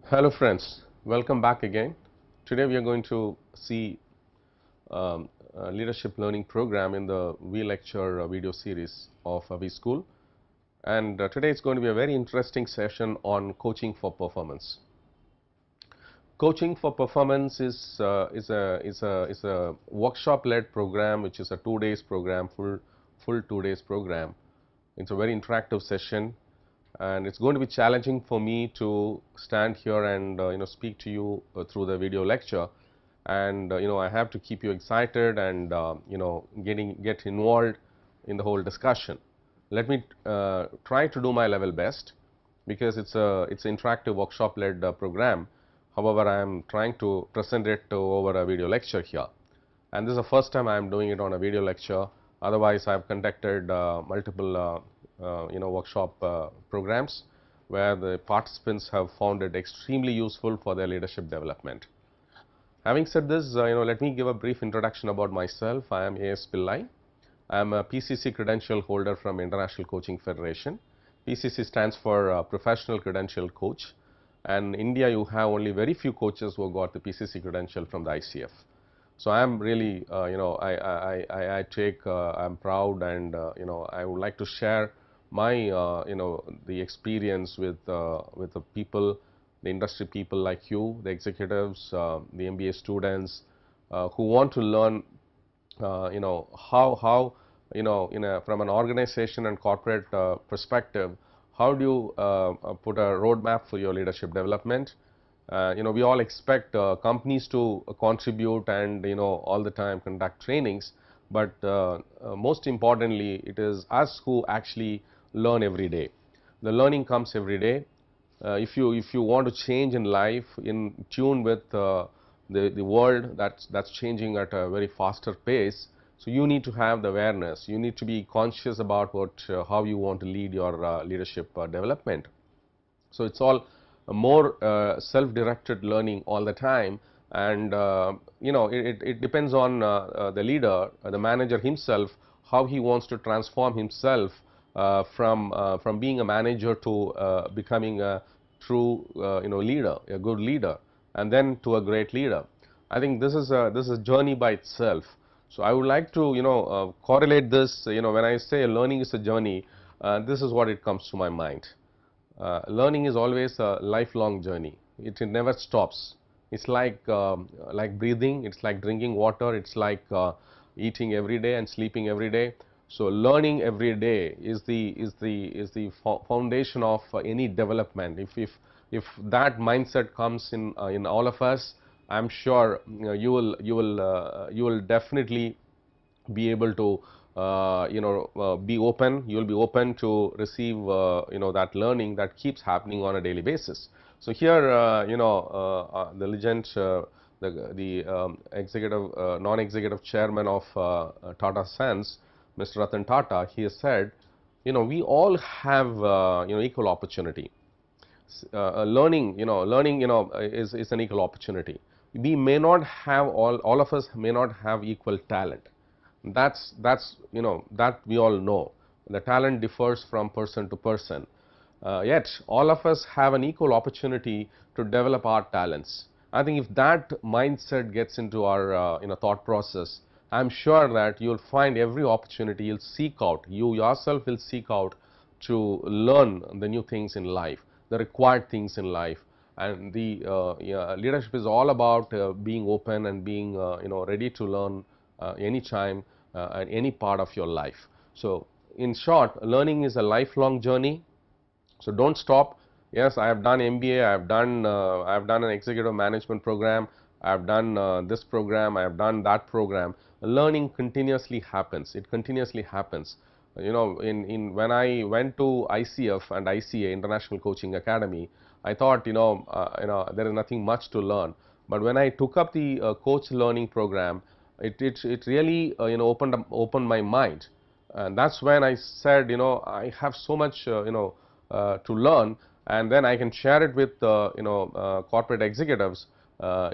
Hello friends, welcome back again. Today we are going to see a leadership learning program in the We Lecture video series of WeSchool, and today it's going to be a very interesting session on coaching for performance. Coaching for performance is a workshop-led program, which is a 2 days program, full 2 days program. It's a very interactive session, and it's going to be challenging for me to stand here and speak to you through the video lecture, and I have to keep you excited and get involved in the whole discussion. Let me try to do my level best, because it's an interactive workshop led program. However, I am trying to present it over a video lecture here, and this is the first time I am doing it on a video lecture. Otherwise, I have conducted multiple workshop programs where the participants have found it extremely useful for their leadership development. Having said this, let me give a brief introduction about myself. I am A.S. Pillai. I am a PCC credential holder from International Coaching Federation. PCC stands for Professional Credential Coach, and in India you have only very few coaches who got the PCC credential from the ICF. So I am really, I'm proud, and I would like to share my, the experience with the people, the industry people like you, the executives, the MBA students who want to learn, how from an organization and corporate perspective, how do you put a roadmap for your leadership development. We all expect companies to contribute and all the time conduct trainings, but most importantly, it is us who actually learn every day. The learning comes every day. If you want to change in life, in tune with the world that's changing at a very faster pace, so you need to have the awareness. You need to be conscious about how you want to lead your leadership development. So it's all more self-directed learning all the time, and it depends on the leader, the manager himself, how he wants to transform himself from being a manager to becoming a true leader, a good leader, and then to a great leader. I think this is a journey by itself. So I would like to correlate this. When I say learning is a journey, this is what it comes to my mind. Learning is always a lifelong journey. It never stops. It's like breathing. It's like drinking water. It's like eating every day and sleeping every day. So learning every day is the foundation of any development. If that mindset comes in all of us, I'm sure you will definitely be able to be open. You will be open to receive that learning that keeps happening on a daily basis. So here the legend, the executive non-executive chairman of Tata Sons, Mr. Ratan Tata, he has said, we all have equal opportunity. Learning is an equal opportunity. We may not have all of us may not have equal talent. That's that we all know. The talent differs from person to person. Yet all of us have an equal opportunity to develop our talents. I think if that mindset gets into our thought process, I'm sure that you'll find every opportunity. You'll seek out. You yourself will seek out to learn the new things in life, the required things in life. And the leadership is all about being open and being ready to learn anytime at any part of your life. So in short, learning is a lifelong journey. So don't stop. Yes, I have done MBA, I have done an executive management program, I have done this program, I have done that program. Learning continuously happens. It continuously happens. When I went to ICF and ICA, International Coaching Academy, I thought there is nothing much to learn. But when I took up the coach learning program, it really opened my mind, and that's when I said, I have so much to learn, and then I can share it with corporate executives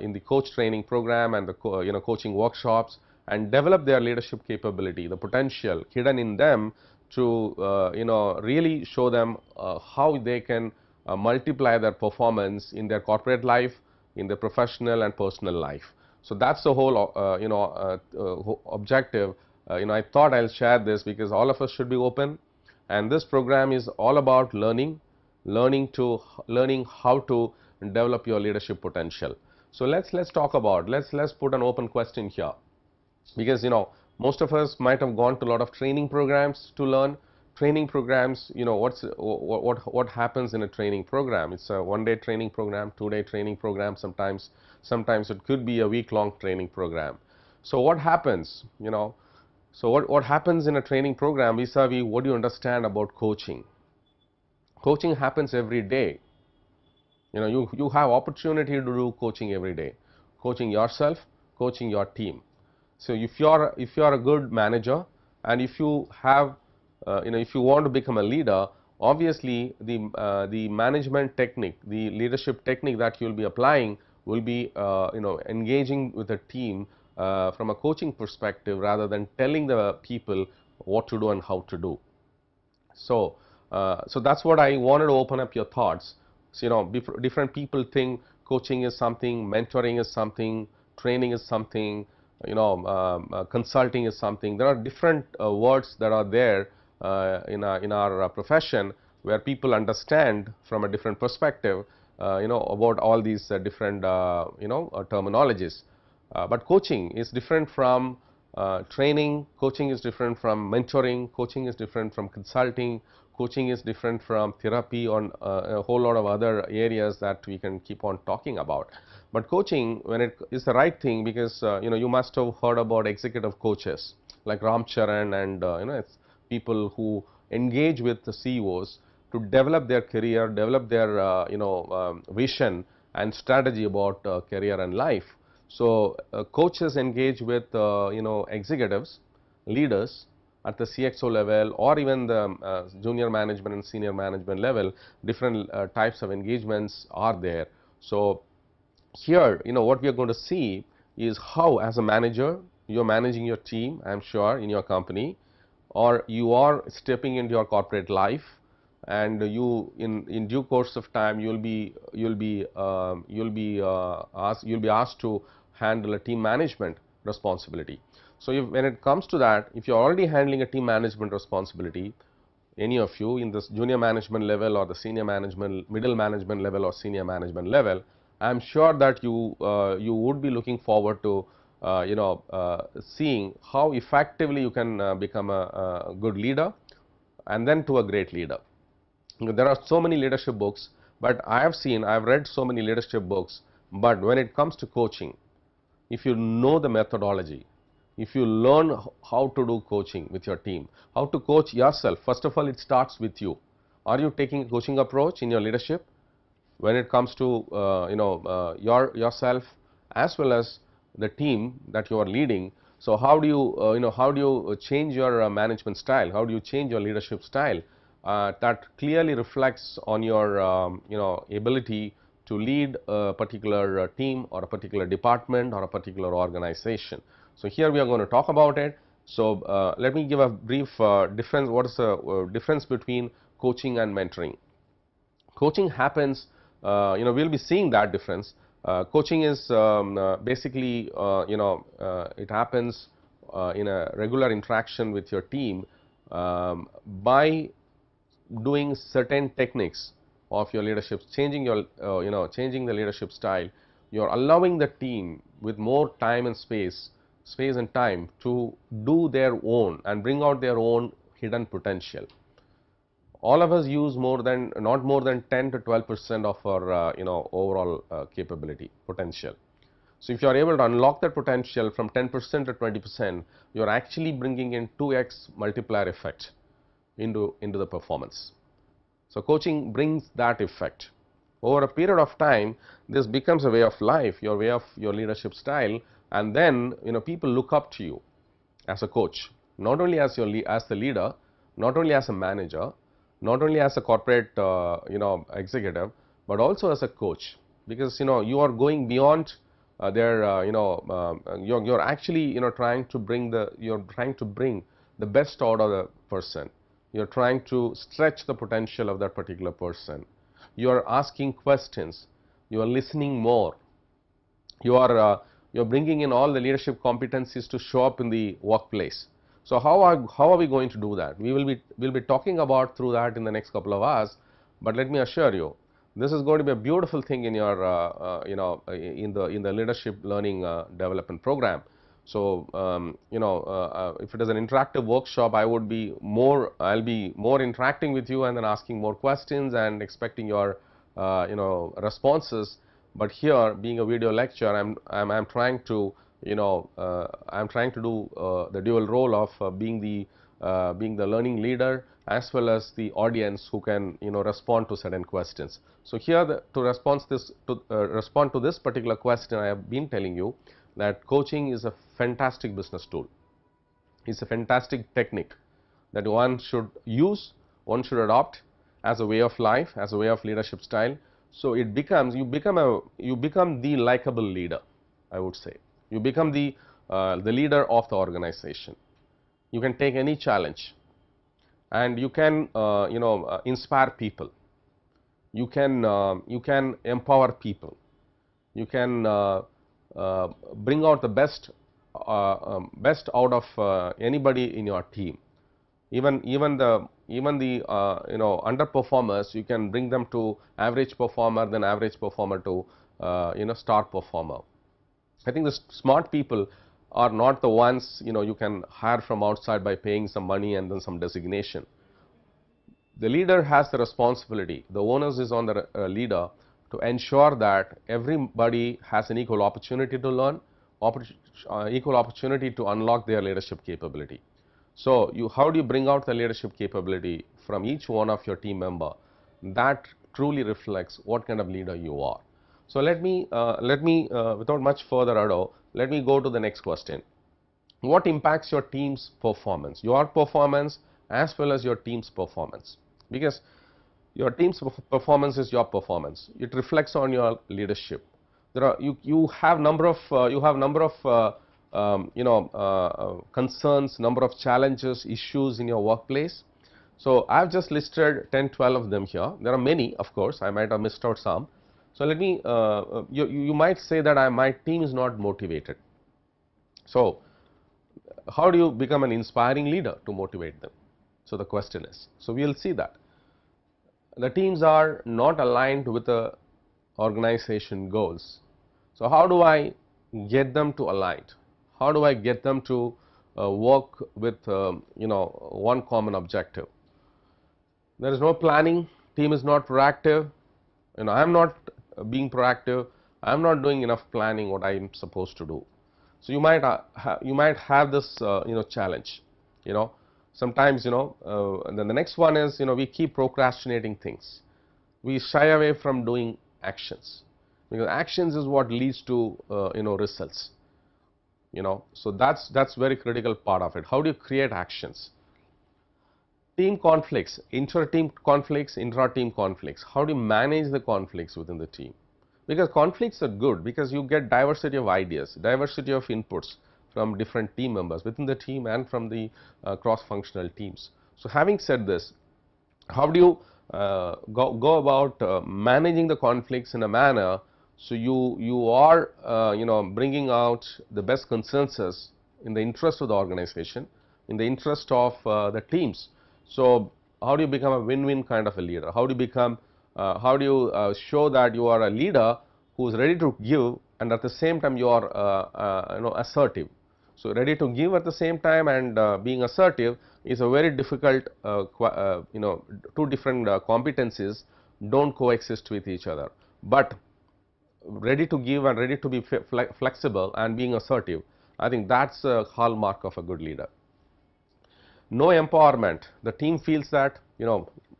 in the coach training program and the coaching workshops, and develop their leadership capability, the potential hidden in them, to really show them how they can multiply their performance in their corporate life, in their professional and personal life. So that's the whole objective. I thought I'll share this because all of us should be open, and this program is all about learning how to develop your leadership potential. So let's talk about, let's put an open question here, because most of us might have gone to a lot of training programs to learn. Training programs, what happens in a training program? It's a one-day training program, two-day training program, sometimes it could be a week-long training program. So what happens, so what happens in a training program vis-a-vis what do you understand about coaching? Coaching happens every day. You have opportunity to do coaching every day, coaching yourself, coaching your team. So if you are a good manager, and if you have if you want to become a leader, obviously the management technique, the leadership technique that you will be applying will be engaging with a team from a coaching perspective, rather than telling the people what to do and how to do. So so that's what I wanted to open up your thoughts. So different people think coaching is something, mentoring is something, training is something, consulting is something. There are different words that are there in our profession, where people understand from a different perspective about all these different terminologies. But coaching is different from training, coaching is different from mentoring, coaching is different from consulting, coaching is different from therapy, on a whole lot of other areas that we can keep on talking about. But coaching, when it is the right thing, because you must have heard about executive coaches like Ram Charan, and it's people who engage with the CEOs to develop their career, develop their vision and strategy about career and life. So coaches engage with executives, leaders at the CXO level, or even the junior management and senior management level. Different types of engagements are there. So here, what we are going to see is how, as a manager, you are managing your team, I am sure, in your company, or you are stepping into your corporate life, and you in due course of time you'll be asked to handle a team management responsibility. So when it comes to that, if you're already handling a team management responsibility, any of you in this junior management level or the senior management, middle management level or senior management level, I'm sure that you would be looking forward to seeing how effectively you can become a good leader, and then to a great leader. There are so many leadership books, but I've read so many leadership books, but when it comes to coaching, if you know the methodology, if you learn how to do coaching with your team, how to coach yourself, first of all, it starts with you. Are you taking a coaching approach in your leadership when it comes to yourself as well as the team that you are leading? So how do you change your management style? How do you change your leadership style? That clearly reflects on your ability to lead a particular team or a particular department or a particular organization. So here we are going to talk about it. So let me give a brief difference. What is the difference between coaching and mentoring? Coaching happens, we'll be seeing that difference. Coaching is basically, it happens in a regular interaction with your team by doing certain techniques of your leadership, changing your changing the leadership style. You're allowing the team with more time and space and time to do their own and bring out their own hidden potential. All of us use not more than 10 to 12% of our overall capability potential. So if you are able to unlock that potential from 10% to 20%, you are actually bringing in 2x multiplier effect into the performance. So coaching brings that effect. Over a period of time, this becomes a way of life, your way of your leadership style, and then people look up to you as a coach, not only as the leader, not only as a manager, not only as a corporate executive, but also as a coach, because you are going beyond you're actually trying to bring the best out of the person. You're trying to stretch the potential of that particular person. you are asking questions, you are listening more, you are you're bringing in all the leadership competencies to show up in the workplace. So how are we going to do that? We'll be talking about through that in the next couple of hours, but let me assure you, this is going to be a beautiful thing in your in the leadership learning development program. So if it is an interactive workshop, I'll be more interacting with you and then asking more questions and expecting your responses. But here, being a video lecture, I'm trying to I'm trying to do the dual role of being the learning leader as well as the audience who can respond to certain questions. So here to respond to this particular question, I have been telling you that coaching is a fantastic business tool. It's a fantastic technique that one should use, one should adopt as a way of life, as a way of leadership style. So it becomes you become the likable leader, I would say. You become the leader of the organization. You can take any challenge, and you can inspire people. You can empower people. You can bring out the best out of anybody in your team. Even the underperformers, you can bring them to average performer, then average performer to star performer. I think the smart people are not the ones you can hire from outside by paying some money and then some designation. The leader has the responsibility. The onus is on the leader to ensure that everybody has an equal opportunity to learn, equal opportunity to unlock their leadership capability. So how do you bring out the leadership capability from each one of your team member? That truly reflects what kind of leader you are. So let me without much further ado, let me go to the next question. What impacts your team's performance? Your performance as well as your team's performance, because your team's performance is your performance. It reflects on your leadership. There are you have number of concerns, number of challenges, issues in your workplace. So I've just listed 10-12 of them here. There are many, of course. I might have missed out some. So let me you might say that my team is not motivated. So how do you become an inspiring leader to motivate them? So the question is, so we will see that the teams are not aligned with the organization goals. So how do I get them to align? How do I get them to work with one common objective? There is no planning, team is not proactive, I am not being proactive, I am not doing enough planning what I am supposed to do. So you might have this challenge. Sometimes then the next one is we keep procrastinating things. We shy away from doing actions, because actions is what leads to results. So that's very critical part of it. How do you create actions? Team conflicts, inter-team conflicts, intra-team conflicts. How do you manage the conflicts within the team? Because conflicts are good, because you get diversity of ideas, diversity of inputs from different team members within the team and from the cross-functional teams. So having said this, how do you go about managing the conflicts in a manner so you are bringing out the best consensus in the interest of the organization, in the interest of the teams? So how do you become a win-win kind of a leader? How do you become how do you show that you are a leader who is ready to give, and at the same time you are assertive? So ready to give at the same time and being assertive is a very difficult two different competencies don't coexist with each other. But ready to give and ready to be flexible and being assertive, I think that's a hallmark of a good leader. No empowerment. The team feels that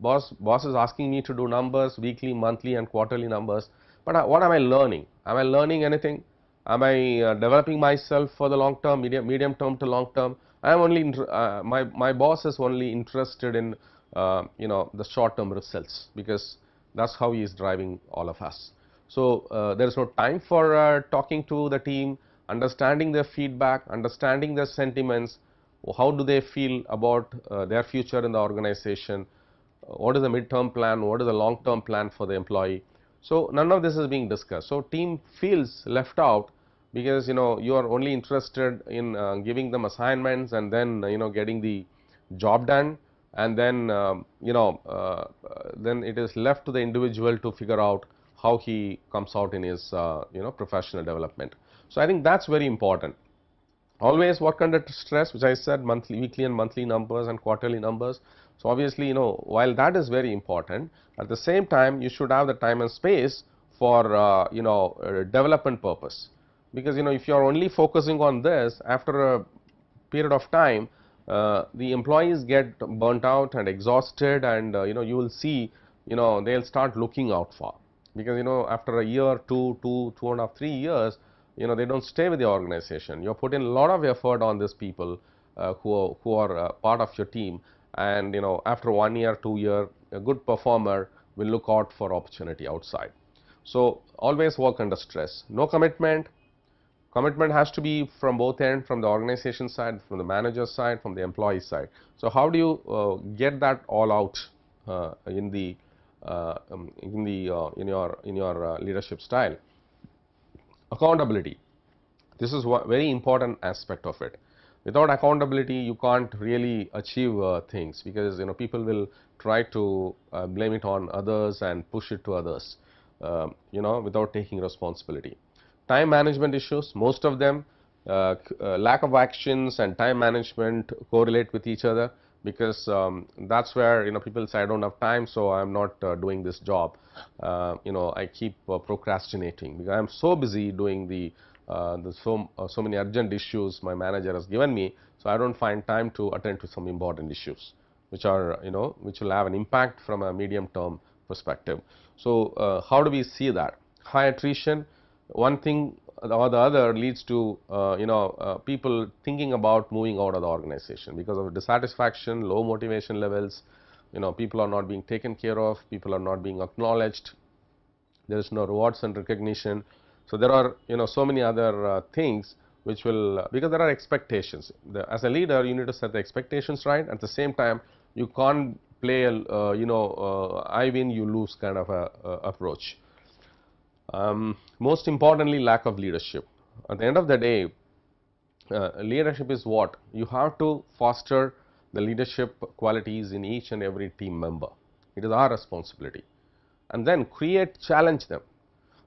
boss is asking me to do numbers, weekly, monthly and quarterly numbers, but what am I learning? Am I learning anything? Am I developing myself for the long term, medium term to long term? I am only my boss is only interested in the short term results, because that's how he is driving all of us. So there is no time for talking to the team, understanding their feedback, understanding their sentiments. How do they feel about their future in the organization? what is the midterm plan, what is the long term plan for the employee. So none of this is being discussed. So team feels left out because you are only interested in giving them assignments and then getting the job done, and then then it is left to the individual to figure out how he comes out in his professional development. So I think that's very important. Always work under stress, which I said, monthly, weekly and monthly numbers and quarterly numbers. So obviously while that is very important, at the same time you should have the time and space for development purpose, because if you are only focusing on this, after a period of time the employees get burnt out and exhausted, and you will see they'll start looking out for, because after a year, 2.5, 3 years, they don't stay with the organization. You put in a lot of effort on these people who are part of your team, and after 1 year, 2 year, a good performer will look out for opportunity outside. So always work under stress. No commitment. Commitment has to be from both ends, from the organization side, from the manager side, from the employee side. So how do you get that all out in your leadership style? Accountability. This is one very important aspect of it. Without accountability, you can't really achieve things, because people will try to blame it on others and push it to others, without taking responsibility. Time management issues, most of them, lack of actions and time management correlate with each other, because that's where people say, I don't have time, so I'm not doing this job. I keep procrastinating because I'm so busy doing so many urgent issues my manager has given me, so I don't find time to attend to some important issues which are which will have an impact from a medium term perspective. So how do we see that? High attrition, one thing or the other leads to people thinking about moving out of the organization because of dissatisfaction, low motivation levels. People are not being taken care of, people are not being acknowledged, there is no rewards and recognition. So there are so many other things which will, because there are expectations. As a leader, you need to set the expectations right. At the same time, you can't play a I win you lose kind of a approach. Most importantly, lack of leadership. At the end of the day, leadership is what? You have to foster the leadership qualities in each and every team member. It is our responsibility. And then challenge them.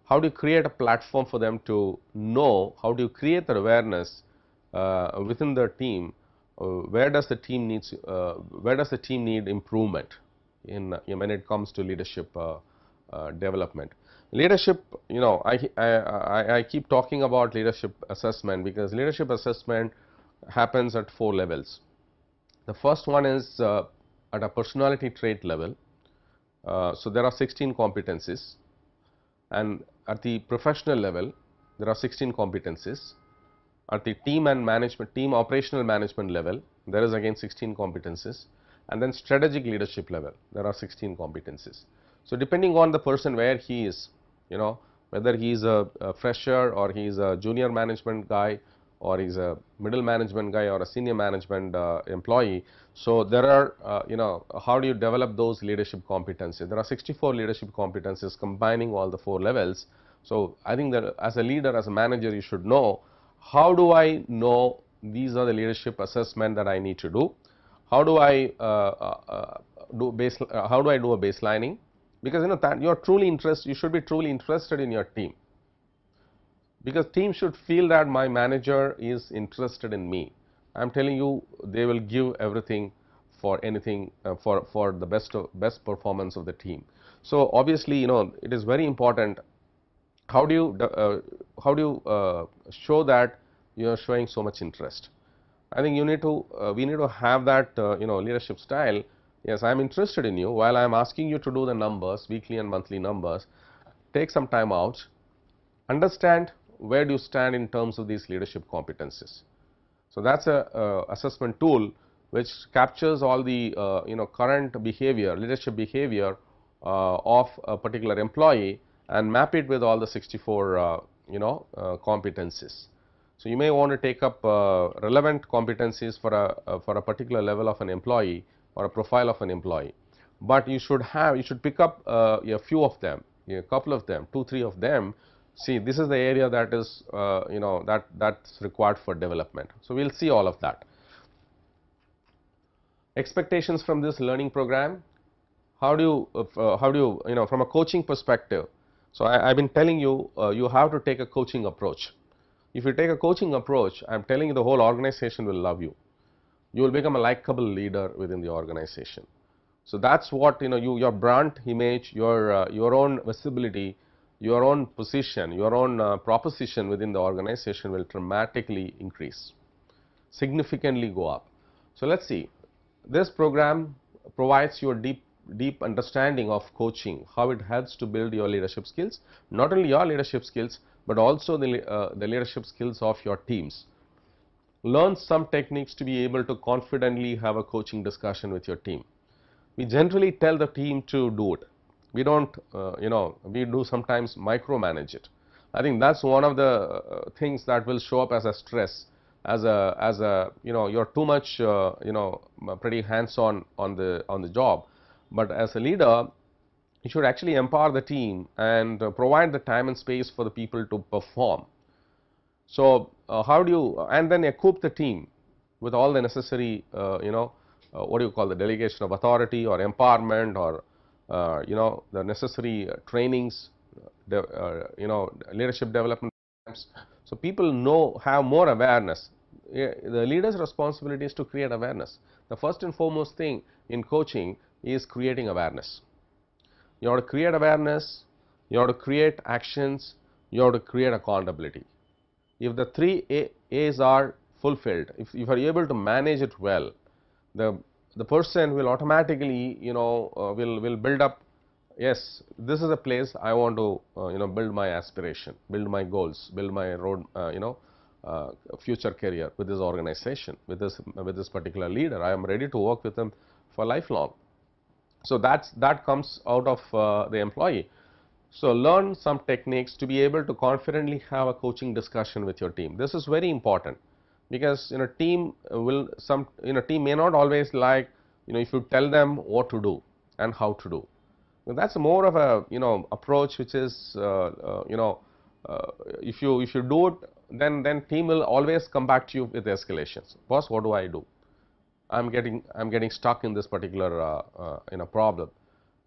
How do you create a platform for them to know? How do you create the awareness within the team? Where does the team need improvement when it comes to leadership development? Leadership, I keep talking about leadership assessment, because leadership assessment happens at 4 levels. The first one is at a personality trait level. So there are 16 competencies, and at the professional level there are 16 competencies. At the team operational management level, there is again 16 competencies, and then strategic leadership level there are 16 competencies. So depending on the person where he is, whether he is a fresher or he is a junior management guy, or he is a middle management guy or a senior management employee. So there are how do you develop those leadership competencies? There are 64 leadership competencies combining all the 4 levels. So I think that as a leader, as a manager, you should know, how do I know these are the leadership assessment that I need to do? How do I do a baselining? Because that you are truly interested, you should be truly interested in your team, because team should feel that my manager is interested in me. I am telling you, they will give everything for anything, for the best performance of the team. So obviously, it is very important. How do you show that you are showing so much interest? I think we need to have that leadership style. Yes, I am interested in you. While I am asking you to do the numbers, weekly and monthly numbers, take some time out, understand where do you stand in terms of these leadership competencies. So that's a assessment tool which captures all the current behavior, leadership behavior of a particular employee, and map it with all the 64 competencies. So you may want to take up relevant competencies for a particular level of an employee or a profile of an employee. but you should pick up a few of them, a couple of them, 2, 3 of them. See, this is the area that is that's required for development. So, we will see all of that. Expectations from this learning program. How do you from a coaching perspective? So, I have been telling you, you have to take a coaching approach. If you take a coaching approach, I am telling you, the whole organization will love you. You will become a likable leader within the organization. So, that is what your brand image, your own visibility, your own position, your own proposition within the organization will dramatically increase, significantly go up. So, let us see, this program provides you a deep understanding of coaching, how it helps to build your leadership skills, not only your leadership skills, but also the leadership skills of your teams. Learn some techniques to be able to confidently have a coaching discussion with your team. We generally tell the team to do it. We don't, we do sometimes micromanage it. I think that's one of the things that will show up as a stress, as a you're too much, pretty hands-on on the job. But as a leader, you should actually empower the team and provide the time and space for the people to perform. So, how do you, and then equip the team with all the necessary, what do you call, the delegation of authority or empowerment, or the necessary trainings, leadership development programs. So, people have more awareness. The leader's responsibility is to create awareness. The first and foremost thing in coaching is creating awareness. You have to create awareness, you have to create actions, you have to create accountability. If the 3 A's are fulfilled, if you are able to manage it well, the person will automatically will build up, yes, this is a place I want to build my aspiration, build my goals, build my road future career with this organization, with this particular leader. I am ready to work with them for lifelong. So, that comes out of the employee. So, learn some techniques to be able to confidently have a coaching discussion with your team. This is very important, because team may not always like if you tell them what to do and how to do. That is more of a approach which is if you do it, then team will always come back to you with escalations. Boss, what do I do? I'm getting stuck in this particular problem.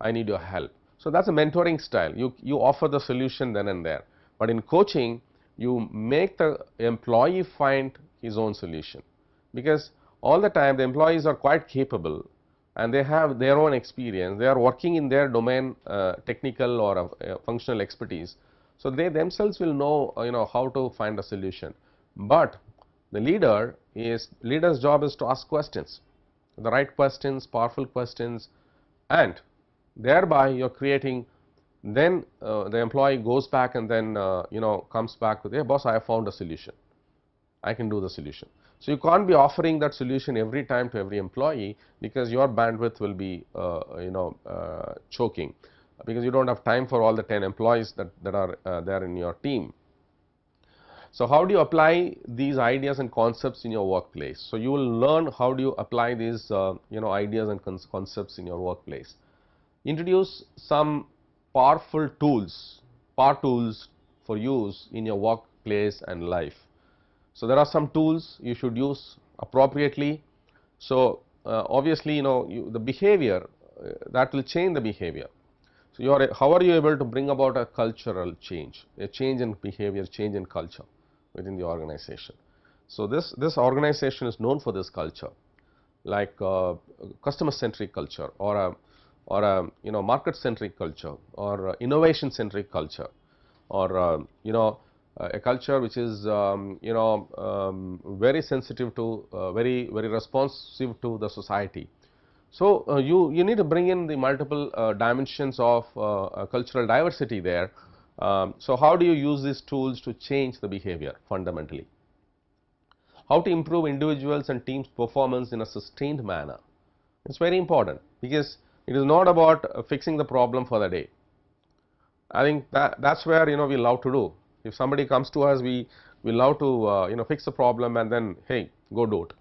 I need your help. So, that is a mentoring style. You offer the solution then and there, but in coaching you make the employee find his own solution, because all the time the employees are quite capable and they have their own experience. They are working in their domain, technical or functional expertise. So, they themselves will know how to find a solution, but the leader's job is to ask questions, the right questions, powerful questions, and thereby you are creating, then the employee goes back and then comes back with, hey boss, I have found a solution, I can do the solution. So, you can't be offering that solution every time to every employee, because your bandwidth will be choking, because you do not have time for all the 10 employees that are there in your team. So, how do you apply these ideas and concepts in your workplace? So, you will learn how do you apply these ideas and concepts in your workplace. Introduce some powerful tools, power tools for use in your workplace and life. So, there are some tools you should use appropriately. So, obviously the behavior that will change the behavior. So, how are you able to bring about a cultural change, a change in behavior, change in culture within the organization. So, this organization is known for this culture, like customer centric culture, or a market centric culture, or innovation centric culture, or a culture which is very sensitive to, very responsive to the society. So, you need to bring in the multiple dimensions of cultural diversity there. So, how do you use these tools to change the behavior fundamentally? How to improve individuals and teams' performance in a sustained manner? It is very important, because it is not about fixing the problem for the day. I think that's where we love to do. If somebody comes to us, we love to fix the problem and then, hey, go do it.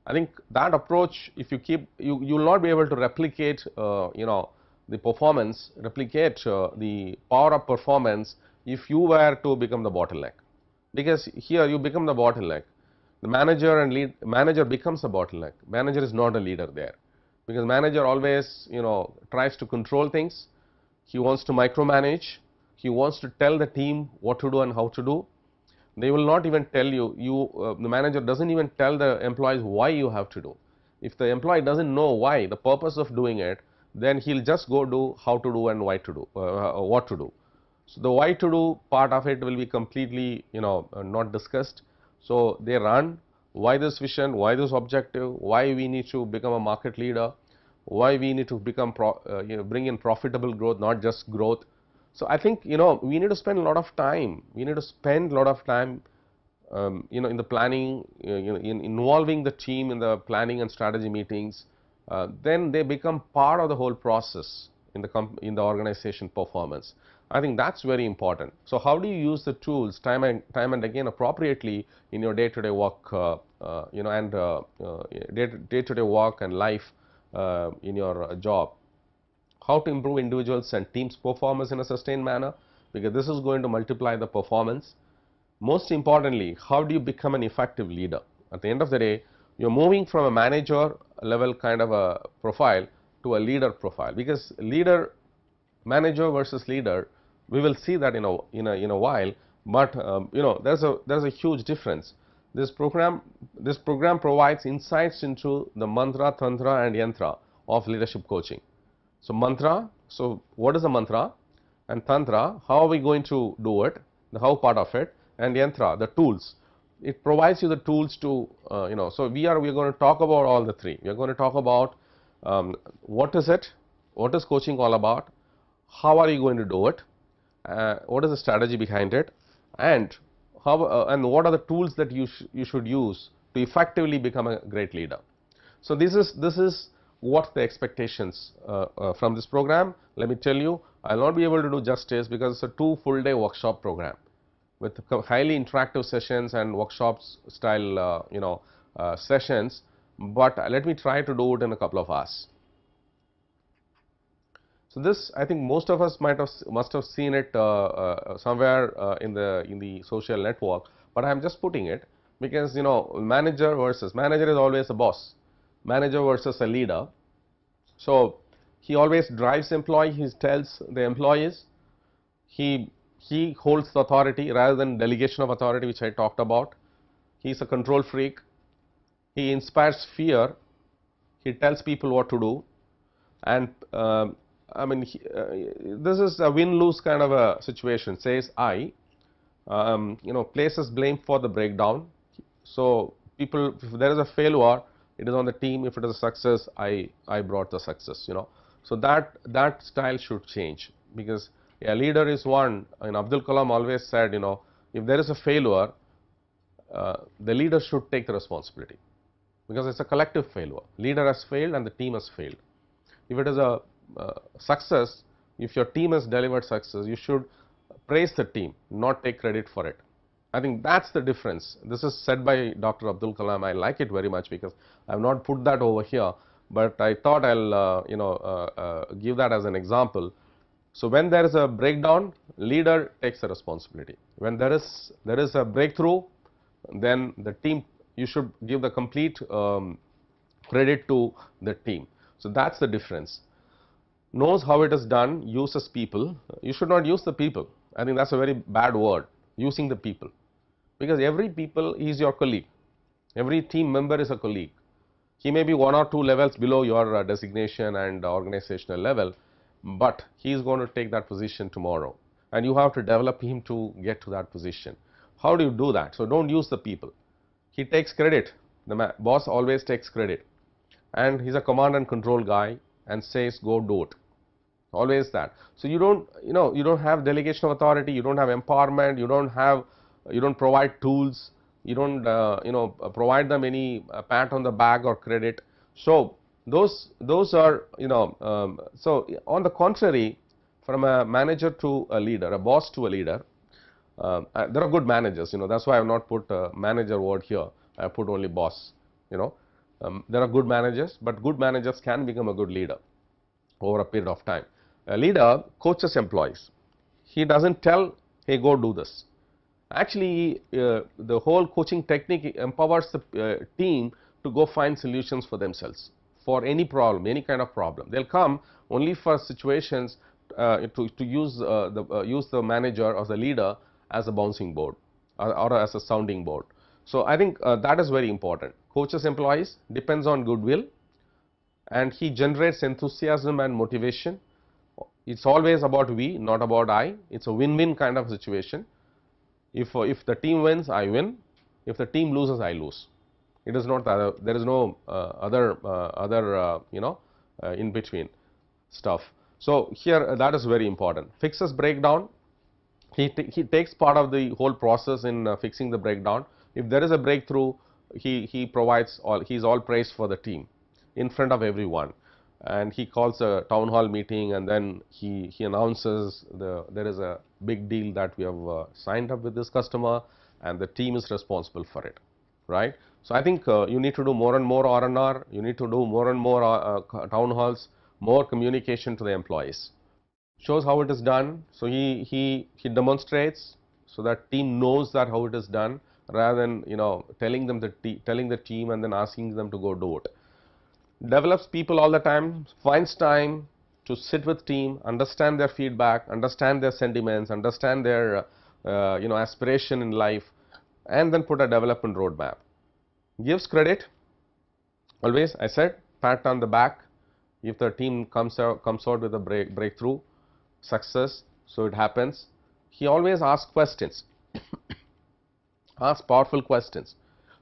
I think that approach, if you keep, you will not be able to replicate, the performance, replicate the power of performance if you were to become the bottleneck. Because here you become the bottleneck. The manager becomes a bottleneck. Manager is not a leader there, because manager always, tries to control things. He wants to micromanage. He wants to tell the team what to do and how to do. They will not even tell you, the manager doesn't even tell the employees why you have to do. If the employee doesn't know why, the purpose of doing it, then he'll just go do how to do and why to do, what to do. So the why to do part of it will be completely, not discussed. So they run, why this vision, why this objective, why we need to become a market leader, why we need to become bring in profitable growth, not just growth. So I think, we need to spend a lot of time. We need to spend a lot of time, in the planning, in involving the team in the planning and strategy meetings. Then they become part of the whole process in the organization performance. I think that's very important. So how do you use the tools time and again appropriately in your day-to-day work, and day-to-day work and life in your job? How to improve individuals and teams' performance in a sustained manner, because this is going to multiply the performance. Most importantly, how do you become an effective leader? At the end of the day, you are moving from a manager level kind of a profile to a leader profile, because manager versus leader, we will see that in a while, but there's a huge difference. This program provides insights into the mantra, tantra and yantra of leadership coaching. So mantra, so what is a mantra, and tantra, how are we going to do it, the how part of it, and yantra, the tools. It provides you the tools to, so we are going to talk about all the three. We are going to talk about what is it, what is coaching all about, how are you going to do it, what is the strategy behind it, and how and what are the tools that you should use to effectively become a great leader. So this is what the expectations from this program. Let me tell you, I will not be able to do justice, because it's a 2 full-day workshop program with highly interactive sessions and workshops style sessions, but let me try to do it in a couple of hours. So this, I think most of us must have seen it somewhere in the social network, but I am just putting it because manager is always a boss, manager versus a leader. So he always drives employee, he tells the employees, he holds the authority rather than delegation of authority, which I talked about. He is a control freak, he inspires fear, he tells people what to do, and I mean, this is a win-lose kind of a situation. Says I, places blame for the breakdown. So people, if there is a failure, it is on the team. If it is a success, I brought the success. So that style should change, because a leader is one. And Abdul Kalam always said, if there is a failure, the leader should take the responsibility, because it's a collective failure. Leader has failed and the team has failed. If it is a success, if your team has delivered success, you should praise the team, not take credit for it. I think that's the difference. This is said by Dr. Abdul Kalam. I like it very much, because I have not put that over here, but I thought I'll give that as an example. So when there is a breakdown, leader takes the responsibility. When there is a breakthrough, then the team, you should give the complete credit to the team. So that's the difference. Knows how it is done, uses people. You should not use the people. I think that's a very bad word, using the people, because every people is your colleague. Every team member is a colleague. He may be 1 or 2 levels below your designation and organizational level, but he is going to take that position tomorrow, and you have to develop him to get to that position. How do you do that? So don't use the people. He takes credit. The boss always takes credit, and he's a command and control guy and says go do it. Always that. So you don't have delegation of authority, you don't have empowerment, you don't provide tools, you don't provide them any pat on the back or credit. So those are so on the contrary, from a manager to a leader, a boss to a leader, there are good managers. That's why I have not put manager word here. I have put only boss. There are good managers, but good managers can become a good leader over a period of time. A leader coaches employees. He doesn't tell, hey, go do this. Actually, the whole coaching technique empowers the team to go find solutions for themselves for any problem, any kind of problem. They'll come only for situations to use the manager or the leader as a bouncing board or as a sounding board. So I think that is very important. Coaches employees, depends on goodwill, and he generates enthusiasm and motivation. It's always about we, not about I. It's a win-win kind of situation. If the team wins, I win. If the team loses, I lose. It is not there is no other in between stuff. So here that is very important. Fixes breakdown. He takes part of the whole process in fixing the breakdown. If there is a breakthrough, he provides all. He is all praised for the team in front of everyone, and he calls a town hall meeting, and then he announces there is a big deal that we have signed up with this customer, and the team is responsible for it, right? So I think you need to do more and more R&R. You need to do more and more town halls, more communication to the employees. Shows how it is done. So he demonstrates so that team knows that how it is done, rather than telling the team and then asking them to go do it. Develops people all the time, finds time to sit with team, understand their feedback, understand their sentiments, understand their aspiration in life, and then put a development roadmap. Gives credit. Always, I said, pat on the back if the team comes out with a breakthrough success. So it happens. He always asks questions. Ask powerful questions,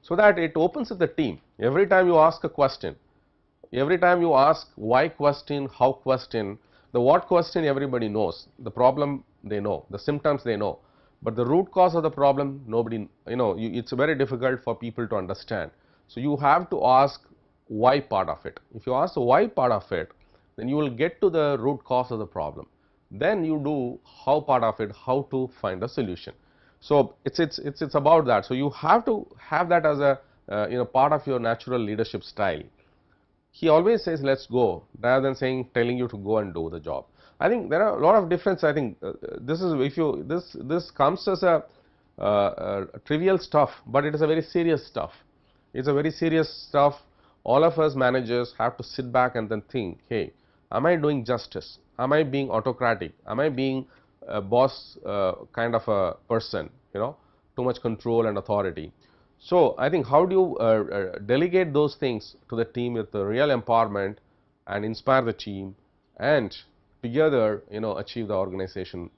so that it opens up the team. Every time you ask a question, every time you ask why question, how question, the what question everybody knows, the problem they know, the symptoms they know, but the root cause of the problem nobody, it's very difficult for people to understand. So you have to ask why part of it. If you ask the why part of it, then you will get to the root cause of the problem. Then you do how part of it, how to find a solution. So it's about that. So you have to have that as a part of your natural leadership style. He always says, let's go, rather than telling you to go and do the job. I think there are a lot of difference. I think this comes as a trivial stuff, but it is a very serious stuff. It's a very serious stuff. All of us managers have to sit back and then think, hey, am I doing justice? Am I being autocratic? Am I being a boss kind of a person, too much control and authority? So I think how do you delegate those things to the team with the real empowerment and inspire the team, and together achieve the organization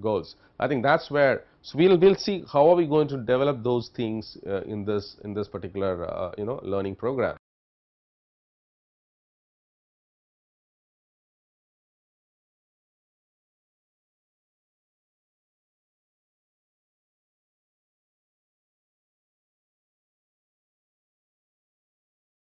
goals. I think that's where, so we'll see how are we going to develop those things in this particular learning program.